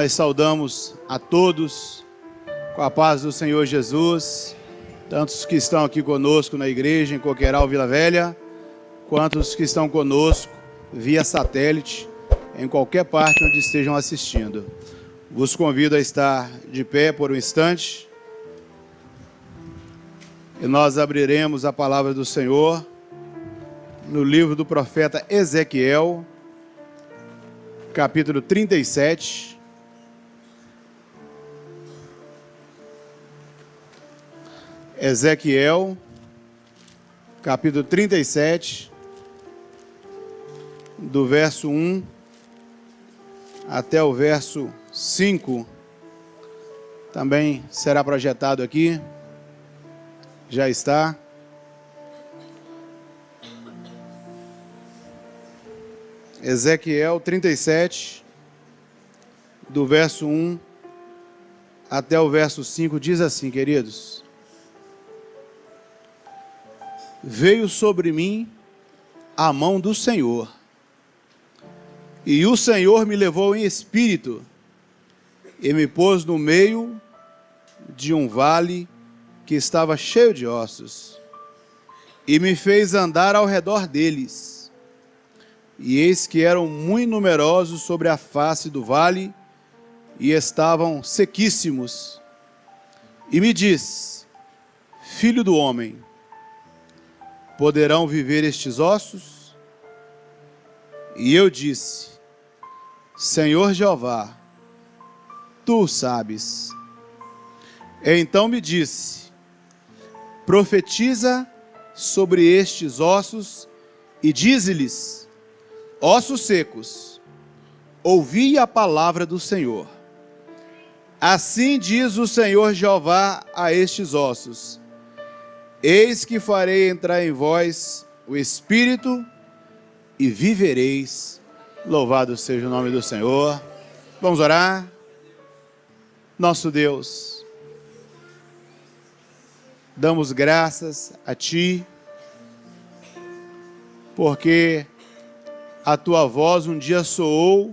Nós saudamos a todos com a paz do Senhor Jesus, tantos que estão aqui conosco na igreja em Coqueiral, Vila Velha, quanto os que estão conosco via satélite, em qualquer parte onde estejam assistindo. Vos convido a estar de pé por um instante e nós abriremos a palavra do Senhor no livro do profeta Ezequiel, capítulo 37. Ezequiel, capítulo 37, do verso 1 até o verso 5, também será projetado aqui, já está. Ezequiel 37, do verso 1 até o verso 5, diz assim, queridos: Veio sobre mim a mão do Senhor, e o Senhor me levou em espírito, e me pôs no meio de um vale que estava cheio de ossos, e me fez andar ao redor deles. E eis que eram muito numerosos sobre a face do vale, e estavam sequíssimos. E me disse: Filho do homem, poderão viver estes ossos? E eu disse: Senhor Jeová, tu o sabes. Então me disse: Profetiza sobre estes ossos e dize-lhes: Ossos secos, ouvi a palavra do Senhor. Assim diz o Senhor Jeová a estes ossos: Eis que farei entrar em vós o Espírito e vivereis. Louvado seja o nome do Senhor. Vamos orar. Nosso Deus, damos graças a Ti, porque a Tua voz um dia soou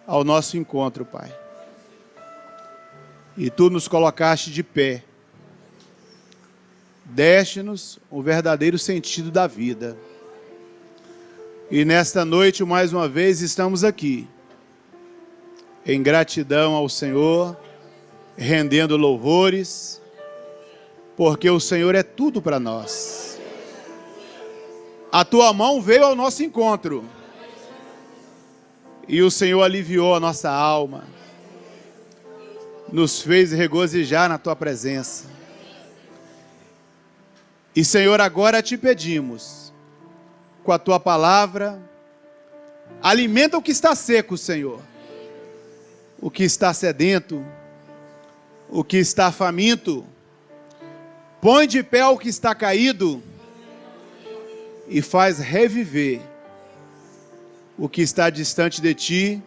ao nosso encontro, Pai. E Tu nos colocaste de pé. Deste-nos o verdadeiro sentido da vida. E nesta noite, mais uma vez, estamos aqui, em gratidão ao Senhor, rendendo louvores, porque o Senhor é tudo para nós. A Tua mão veio ao nosso encontro, e o Senhor aliviou a nossa alma, nos fez regozijar na Tua presença. E, Senhor, agora Te pedimos, com a Tua palavra, alimenta o que está seco, Senhor, o que está sedento, o que está faminto, põe de pé o que está caído e faz reviver o que está distante de Ti,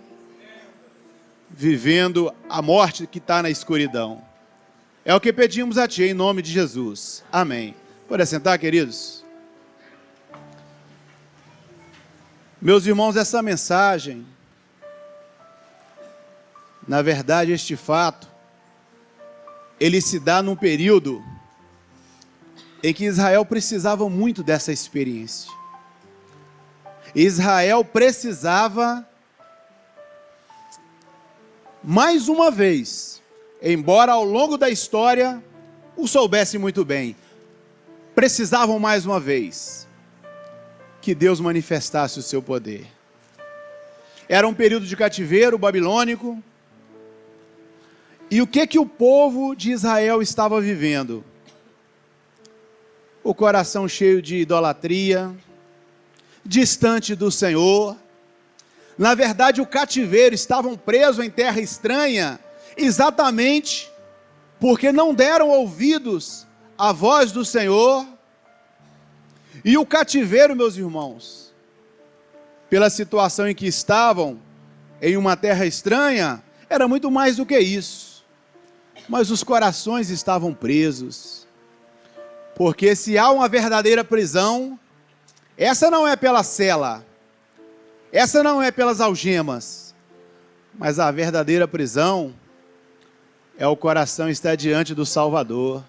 vivendo a morte que está na escuridão. É o que pedimos a Ti, em nome de Jesus. Amém. Pode assentar, queridos? Meus irmãos, essa mensagem, na verdade, este fato, ele se dá num período em que Israel precisava muito dessa experiência. Israel precisava, mais uma vez, embora ao longo da história o soubesse muito bem, precisavam mais uma vez que Deus manifestasse o seu poder. Era um período de cativeiro babilônico. E o que o povo de Israel estava vivendo? O coração cheio de idolatria, distante do Senhor. Na verdade, o cativeiro, estavam presos em terra estranha, exatamente porque não deram ouvidos à voz do Senhor. E o cativeiro, meus irmãos, pela situação em que estavam, em uma terra estranha, era muito mais do que isso. Mas os corações estavam presos. Porque se há uma verdadeira prisão, essa não é pela cela, essa não é pelas algemas, Mas a verdadeira prisão é o coração estar diante do Salvador.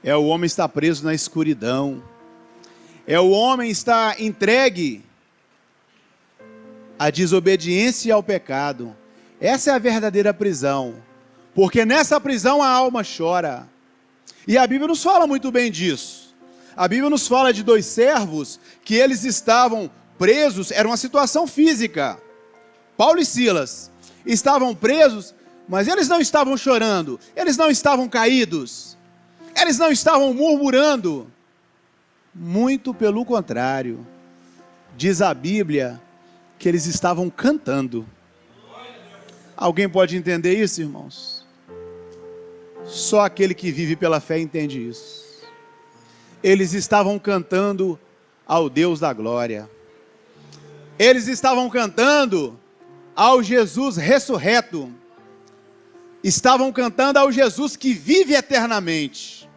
É o homem estar preso na escuridão. É o homem estar entregue à desobediência e ao pecado. Essa é a verdadeira prisão. Porque nessa prisão a alma chora. E a Bíblia nos fala muito bem disso. A Bíblia nos fala de 2 servos que eles estavam presos, era uma situação física. Paulo e Silas estavam presos, mas eles não estavam chorando, eles não estavam caídos, eles não estavam murmurando. Muito pelo contrário, diz a Bíblia que eles estavam cantando. Alguém pode entender isso, irmãos? Só aquele que vive pela fé entende isso. Eles estavam cantando ao Deus da glória. Eles estavam cantando ao Jesus ressurreto. Estavam cantando ao Jesus que vive eternamente.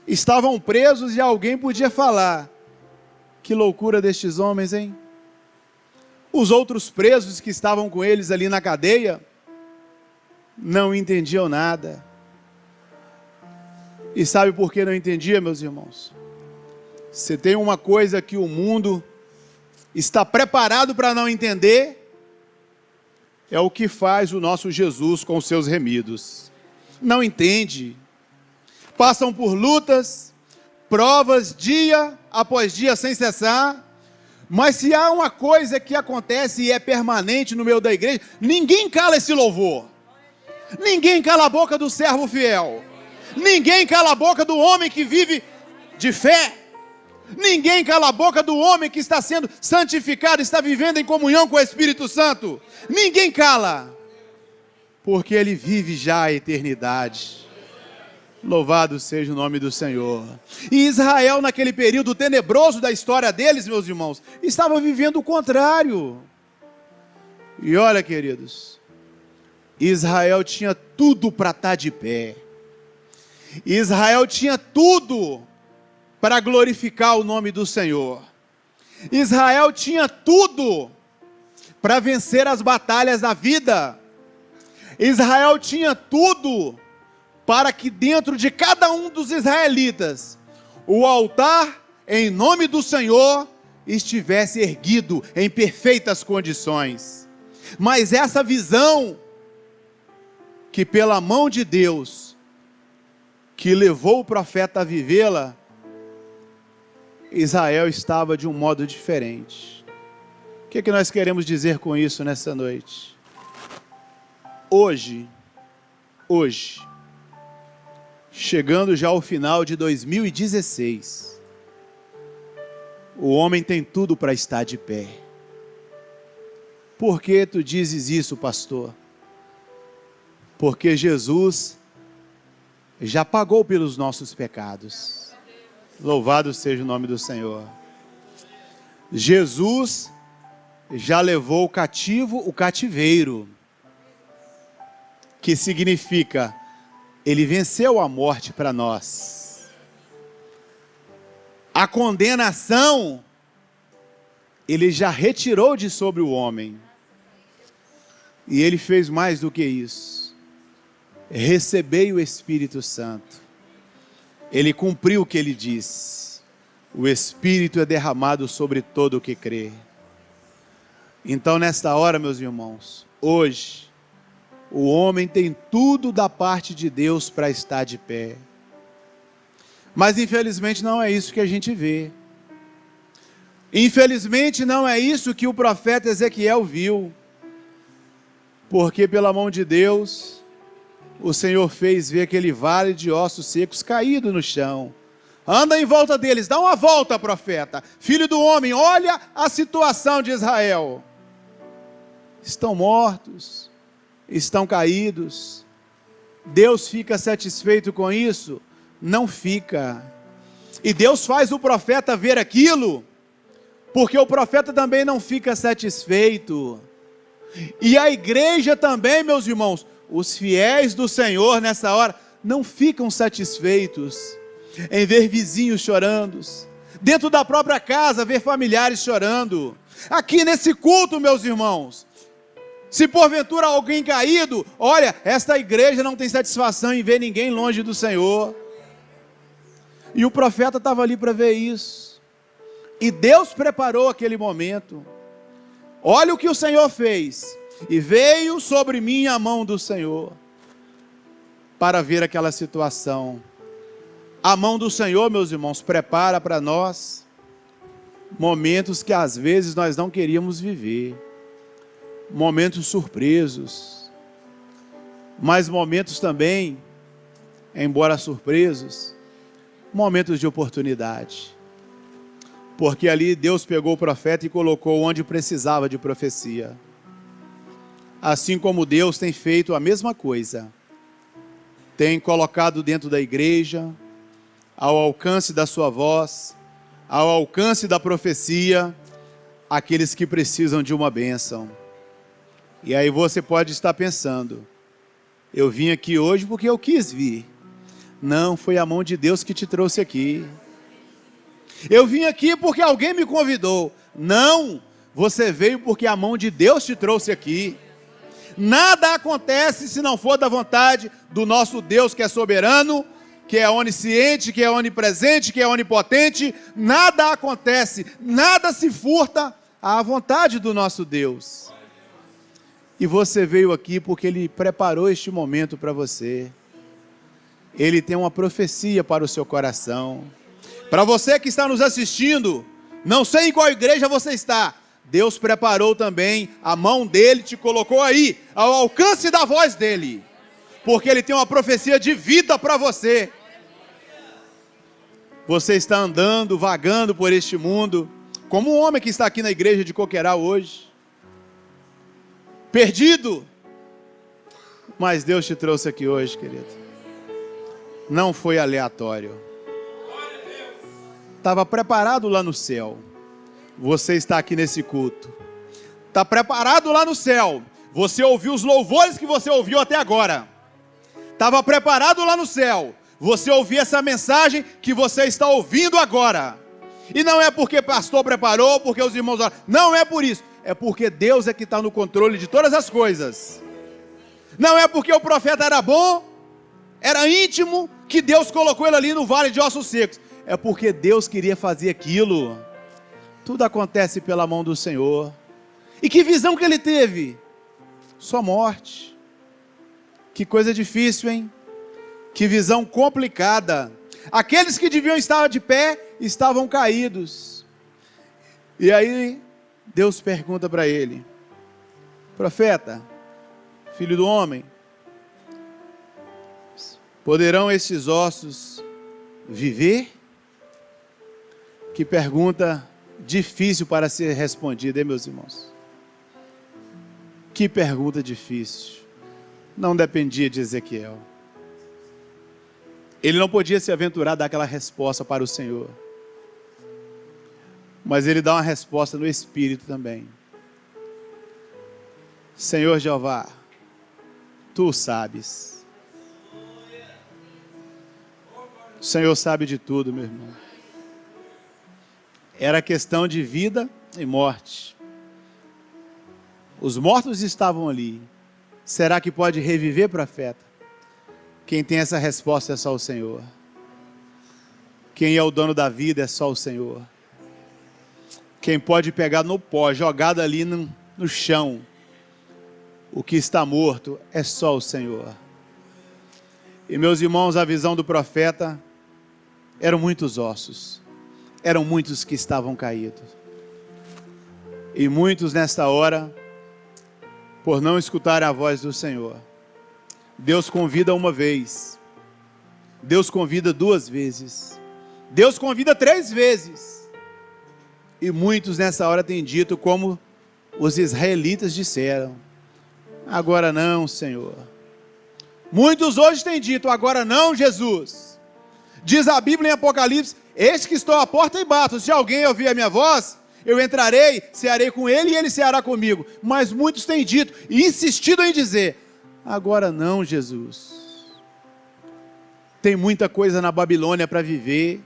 Estavam presos e alguém podia falar: que loucura destes homens, hein? Os outros presos que estavam com eles ali na cadeia não entendiam nada. E sabe por que não entendia, meus irmãos? Se tem uma coisa que o mundo está preparado para não entender, é o que faz o nosso Jesus com os seus remidos. Não entende. Passam por lutas, provas, dia após dia sem cessar. Mas se há uma coisa que acontece e é permanente no meio da igreja, ninguém cala esse louvor. Ninguém cala a boca do servo fiel. Ninguém cala a boca do homem que vive de fé. Ninguém cala a boca do homem que está sendo santificado, está vivendo em comunhão com o Espírito Santo. Ninguém cala, porque ele vive já a eternidade. Louvado seja o nome do Senhor. E Israel, naquele período tenebroso da história deles, meus irmãos, estava vivendo o contrário. E olha, queridos, Israel tinha tudo para estar de pé. Israel tinha tudo para glorificar o nome do Senhor. Israel tinha tudo para vencer as batalhas da vida. Israel tinha tudo para que dentro de cada um dos israelitas, o altar em nome do Senhor estivesse erguido em perfeitas condições. Mas essa visão, que pela mão de Deus, que levou o profeta a vivê-la, Israel estava de um modo diferente. O que nós queremos dizer com isso nessa noite? Hoje, chegando já ao final de 2016, o homem tem tudo para estar de pé. Por que tu dizes isso, pastor? Porque Jesus já pagou pelos nossos pecados. Louvado seja o nome do Senhor. Jesus já levou o cativo, o cativeiro, que significa, ele venceu a morte para nós. A condenação, ele já retirou de sobre o homem. E ele fez mais do que isso. Recebei o Espírito Santo. Ele cumpriu o que ele disse. O Espírito é derramado sobre todo o que crê. Então, nesta hora, meus irmãos, hoje, o homem tem tudo da parte de Deus para estar de pé. Mas, infelizmente, não é isso que a gente vê. Infelizmente, não é isso que o profeta Ezequiel viu. Porque, pela mão de Deus, o Senhor fez ver aquele vale de ossos secos caído no chão. Anda em volta deles, dá uma volta, profeta. Filho do homem, olha a situação de Israel. Estão mortos, estão caídos. Deus fica satisfeito com isso? Não fica. E Deus faz o profeta ver aquilo, porque o profeta também não fica satisfeito. E a igreja também, meus irmãos, os fiéis do Senhor nessa hora, não ficam satisfeitos em ver vizinhos chorando, dentro da própria casa ver familiares chorando. Aqui nesse culto, meus irmãos, Se porventura alguém caído, olha, esta igreja não tem satisfação em ver ninguém longe do Senhor. E o profeta estava ali para ver isso. E Deus preparou aquele momento. Olha o que o Senhor fez. E veio sobre mim a mão do Senhor para ver aquela situação. A mão do Senhor, meus irmãos, prepara para nós momentos que às vezes nós não queríamos viver. Momentos surpresos. Mas momentos também, embora surpresos, momentos de oportunidade. Porque ali Deus pegou o profeta e colocou onde precisava de profecia. Assim como Deus tem feito a mesma coisa. Tem colocado dentro da igreja, ao alcance da sua voz, ao alcance da profecia, aqueles que precisam de uma bênção. E aí você pode estar pensando, eu vim aqui hoje porque eu quis vir. Não, foi a mão de Deus que te trouxe aqui. Eu vim aqui porque alguém me convidou. Não, você veio porque a mão de Deus te trouxe aqui. Nada acontece se não for da vontade do nosso Deus que é soberano, que é onisciente, que é onipresente, que é onipotente. Nada acontece, nada se furta à vontade do nosso Deus. E você veio aqui porque Ele preparou este momento para você. Ele tem uma profecia para o seu coração. Para você que está nos assistindo, não sei em qual igreja você está, Deus preparou também, a mão dele te colocou aí, ao alcance da voz dele. Porque Ele tem uma profecia de vida para você. Você está andando, vagando por este mundo, como um homem que está aqui na igreja de Coqueiral hoje. Perdido, mas Deus te trouxe aqui hoje, querido. Não foi aleatório. Estava preparado lá no céu. Você está aqui nesse culto. Está preparado lá no céu. Você ouviu os louvores que você ouviu até agora. Estava preparado lá no céu. Você ouviu essa mensagem que você está ouvindo agora. E não é porque o pastor preparou, porque os irmãos... Não é por isso. É porque Deus é que está no controle de todas as coisas. Não é porque o profeta era bom, era íntimo, que Deus colocou ele ali no vale de ossos secos. É porque Deus queria fazer aquilo. Tudo acontece pela mão do Senhor. E que visão que ele teve? Só morte. Que coisa difícil, hein? Que visão complicada. Aqueles que deviam estar de pé, estavam caídos. E aí, Deus pergunta para ele: profeta, filho do homem, poderão estes ossos viver? Que pergunta difícil para ser respondida, hein, meus irmãos? Que pergunta difícil. Não dependia de Ezequiel. Ele não podia se aventurar a dar aquela resposta para o Senhor. Mas ele dá uma resposta no Espírito também. Senhor Jeová, Tu sabes. O Senhor sabe de tudo, meu irmão. Era questão de vida e morte. Os mortos estavam ali. Será que pode reviver, profeta? Quem tem essa resposta é só o Senhor. Quem é o dono da vida é só o Senhor. Quem pode pegar no pó, jogado ali no chão, o que está morto é só o Senhor. E meus irmãos, a visão do profeta eram muitos ossos. Eram muitos que estavam caídos. E muitos nesta hora, por não escutarem a voz do Senhor, Deus convida uma vez, Deus convida 2 vezes, Deus convida 3 vezes. E muitos nessa hora têm dito como os israelitas disseram: agora não, Senhor. Muitos hoje têm dito: agora não, Jesus. Diz a Bíblia em Apocalipse: eis que estou à porta e bato, se alguém ouvir a minha voz, eu entrarei, cearei com ele e ele ceará comigo. Mas muitos têm dito e insistido em dizer: agora não, Jesus. Tem muita coisa na Babilônia para viver.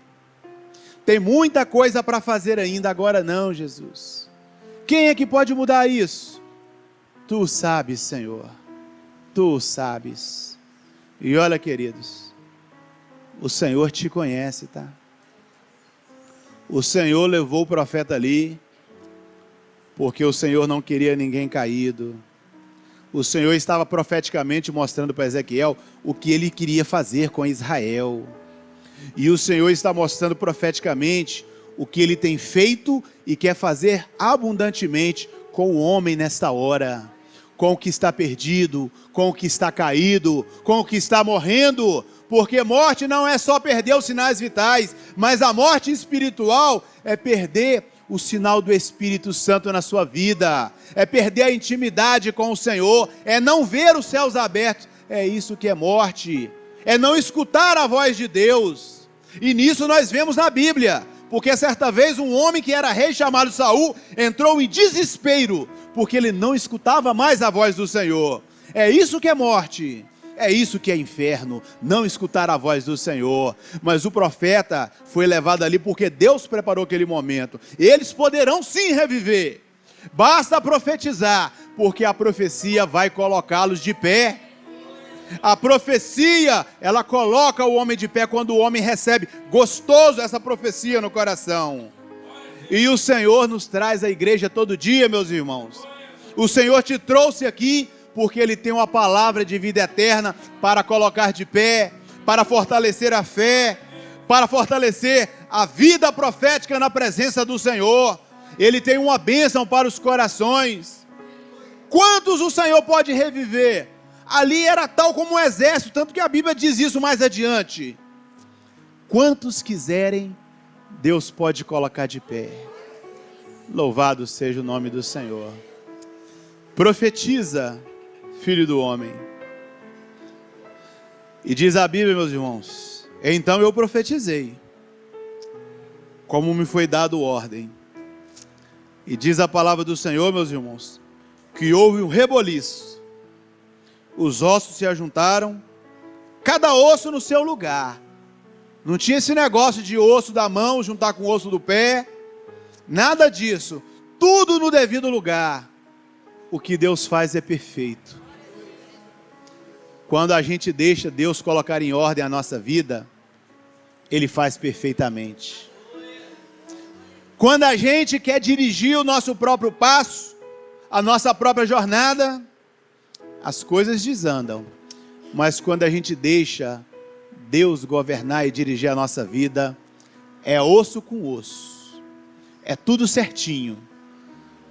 Tem muita coisa para fazer ainda. Agora não, Jesus. Quem é que pode mudar isso? Tu sabes, Senhor. Tu sabes. E olha, queridos, o Senhor te conhece, tá? O Senhor levou o profeta ali, porque o Senhor não queria ninguém caído. O Senhor estava profeticamente mostrando para Ezequiel o que ele queria fazer com Israel. E o Senhor está mostrando profeticamente o que ele tem feito e quer fazer abundantemente com o homem nesta hora. Com o que está perdido, com o que está caído, com o que está morrendo. Porque morte não é só perder os sinais vitais, mas a morte espiritual é perder o sinal do Espírito Santo na sua vida, é perder a intimidade com o Senhor, é não ver os céus abertos. É isso que é morte, é não escutar a voz de Deus. E nisso nós vemos na Bíblia, porque certa vez um homem que era rei chamado Saul entrou em desespero, porque ele não escutava mais a voz do Senhor. É isso que é morte. É isso que é inferno, não escutar a voz do Senhor. Mas o profeta foi levado ali porque Deus preparou aquele momento. Eles poderão sim reviver. Basta profetizar, porque a profecia vai colocá-los de pé. A profecia, ela coloca o homem de pé quando o homem recebe gostoso essa profecia no coração. E o Senhor nos traz à igreja todo dia, meus irmãos. O Senhor te trouxe aqui porque Ele tem uma palavra de vida eterna para colocar de pé, para fortalecer a fé, para fortalecer a vida profética na presença do Senhor. Ele tem uma bênção para os corações. Quantos o Senhor pode reviver? Ali era tal como um exército, tanto que a Bíblia diz isso mais adiante. Quantos quiserem, Deus pode colocar de pé. Louvado seja o nome do Senhor. Profetiza, filho do homem. E diz a Bíblia, meus irmãos, então eu profetizei, como me foi dado ordem. E diz a palavra do Senhor, meus irmãos, que houve um reboliço. Os ossos se ajuntaram, cada osso no seu lugar. Não tinha esse negócio de osso da mão juntar com o osso do pé. Nada disso. Tudo no devido lugar. O que Deus faz é perfeito. Quando a gente deixa Deus colocar em ordem a nossa vida, Ele faz perfeitamente. Quando a gente quer dirigir o nosso próprio passo, a nossa própria jornada, as coisas desandam. Mas quando a gente deixa Deus governar e dirigir a nossa vida, é osso com osso. É tudo certinho.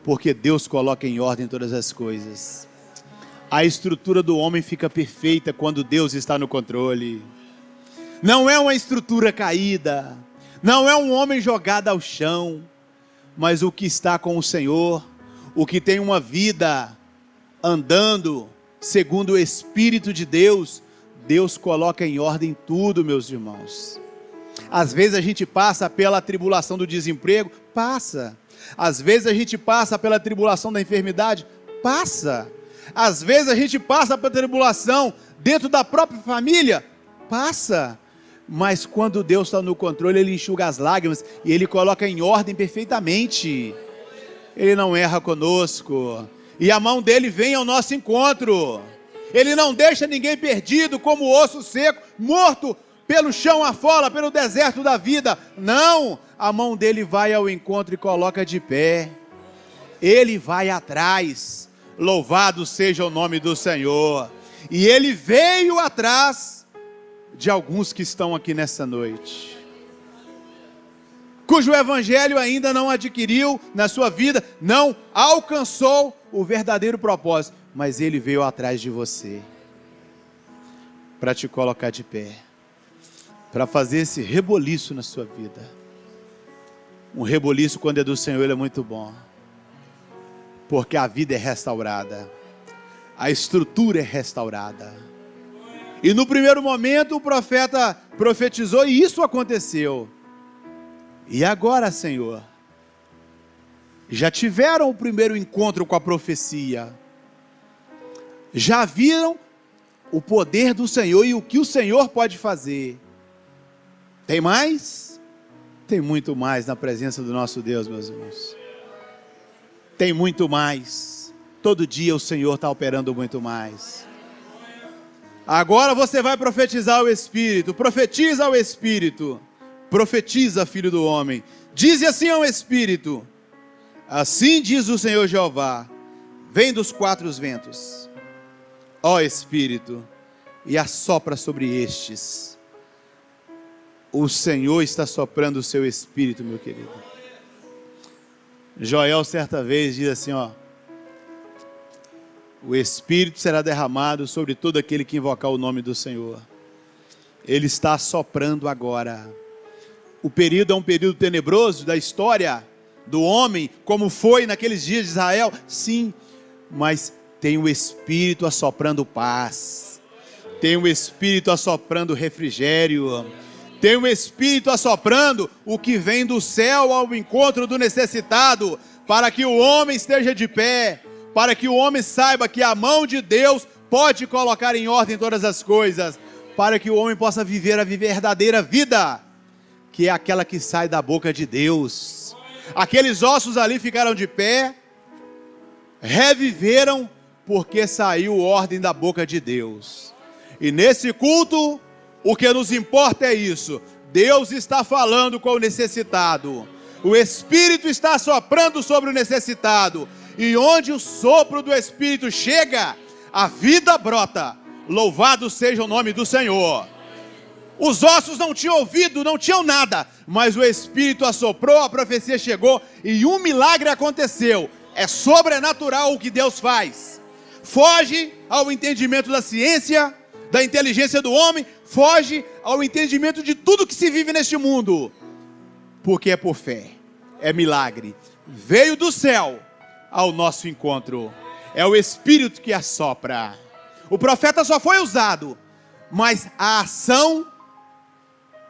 Porque Deus coloca em ordem todas as coisas. A estrutura do homem fica perfeita quando Deus está no controle. Não é uma estrutura caída, não é um homem jogado ao chão, mas o que está com o Senhor, o que tem uma vida andando segundo o Espírito de Deus, Deus coloca em ordem tudo, meus irmãos. Às vezes a gente passa pela tribulação do desemprego, passa. Às vezes a gente passa pela tribulação da enfermidade, passa. Às vezes a gente passa pela tribulação dentro da própria família, passa. Mas quando Deus está no controle, Ele enxuga as lágrimas e Ele coloca em ordem perfeitamente. Ele não erra conosco. E a mão dEle vem ao nosso encontro. Ele não deixa ninguém perdido como osso seco, morto pelo chão afora, pelo deserto da vida. Não, a mão dEle vai ao encontro e coloca de pé. Ele vai atrás. Louvado seja o nome do Senhor. E Ele veio atrás de alguns que estão aqui nessa noite, cujo evangelho ainda não adquiriu na sua vida, não alcançou o verdadeiro propósito, mas Ele veio atrás de você, para te colocar de pé, para fazer esse reboliço na sua vida. Um reboliço, quando é do Senhor, ele é muito bom, porque a vida é restaurada, a estrutura é restaurada. E no primeiro momento o profeta profetizou e isso aconteceu. E agora, Senhor, já tiveram o primeiro encontro com a profecia, já viram o poder do Senhor e o que o Senhor pode fazer. Tem mais? Tem muito mais na presença do nosso Deus, meus irmãos. Tem muito mais. todo dia o Senhor está operando muito mais. Agora você vai profetizar o Espírito. Profetiza ao Espírito. Profetiza, filho do homem. Dize assim ao Espírito: assim diz o Senhor Jeová, vem dos quatro ventos, ó Espírito, e assopra sobre estes. O Senhor está soprando o seu Espírito, meu querido. Joel certa vez diz assim, ó: o Espírito será derramado sobre todo aquele que invocar o nome do Senhor. Ele está soprando agora. O período é um período tenebroso da história do homem, como foi naqueles dias de Israel, sim, mas tem o Espírito assoprando paz, tem o Espírito assoprando refrigério, tem o Espírito assoprando o que vem do céu ao encontro do necessitado, para que o homem esteja de pé, para que o homem saiba que a mão de Deus pode colocar em ordem todas as coisas, para que o homem possa viver a verdadeira vida, que é aquela que sai da boca de Deus. Aqueles ossos ali ficaram de pé, reviveram, porque saiu ordem da boca de Deus. E nesse culto, o que nos importa é isso: Deus está falando com o necessitado, o Espírito está soprando sobre o necessitado, e onde o sopro do Espírito chega, a vida brota. Louvado seja o nome do Senhor. Os ossos não tinham ouvido, não tinham nada, mas o Espírito assoprou, a profecia chegou e um milagre aconteceu. É sobrenatural o que Deus faz. Foge ao entendimento da ciência, da inteligência do homem, foge ao entendimento de tudo que se vive neste mundo, porque é por fé, é milagre. Veio do céu ao nosso encontro, é o Espírito que assopra. O profeta só foi usado, mas a ação,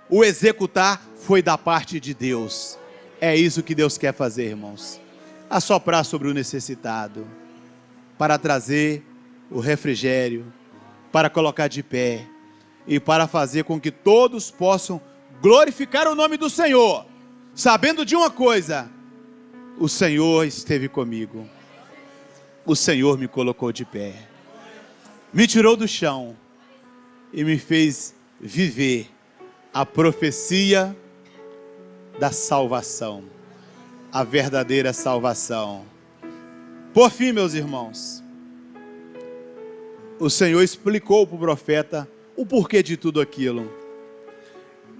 o executar, foi da parte de Deus. É isso que Deus quer fazer, irmãos: assoprar sobre o necessitado, para trazer o refrigério, para colocar de pé, e para fazer com que todos possam glorificar o nome do Senhor, sabendo de uma coisa: o Senhor esteve comigo, o Senhor me colocou de pé, me tirou do chão e me fez viver a profecia da salvação, a verdadeira salvação. Por fim, meus irmãos, o Senhor explicou para o profeta o porquê de tudo aquilo.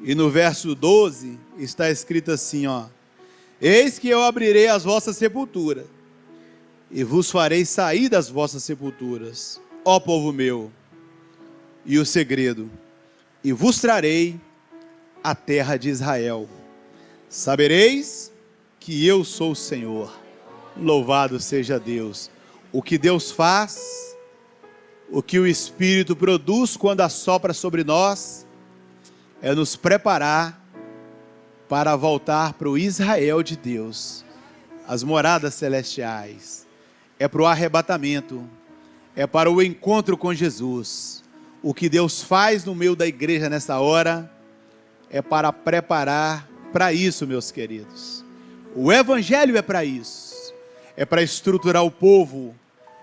E no verso 12 está escrito assim, ó: eis que eu abrirei as vossas sepulturas e vos farei sair das vossas sepulturas, ó povo meu, e o segredo, e vos trarei a terra de Israel. Sabereis que eu sou o Senhor. Louvado seja Deus. O que Deus faz, o que o Espírito produz quando assopra sobre nós, é nos preparar para voltar para o Israel de Deus, as moradas celestiais. É para o arrebatamento, é para o encontro com Jesus. O que Deus faz no meio da igreja nessa hora é para preparar para isso, meus queridos. O Evangelho é para isso, é para estruturar o povo,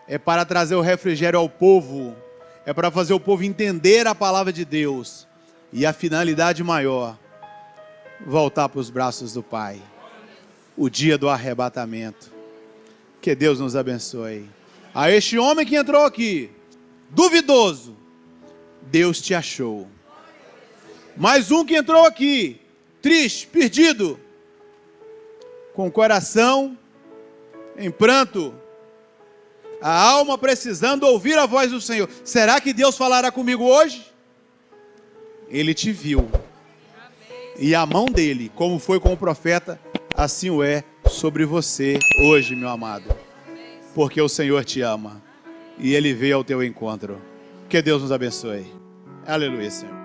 é para trazer o refrigério ao povo, é para fazer o povo entender a palavra de Deus, e a finalidade maior: voltar para os braços do Pai, o dia do arrebatamento. Que Deus nos abençoe. A este homem que entrou aqui, duvidoso, Deus te achou. Mais um que entrou aqui, triste, perdido, com o coração em pranto, a alma precisando ouvir a voz do Senhor. Será que Deus falará comigo hoje? Ele te viu, e a mão dele, como foi com o profeta, assim o é sobre você hoje, meu amado, porque o Senhor te ama e Ele veio ao teu encontro. Que Deus nos abençoe. Aleluia, Senhor.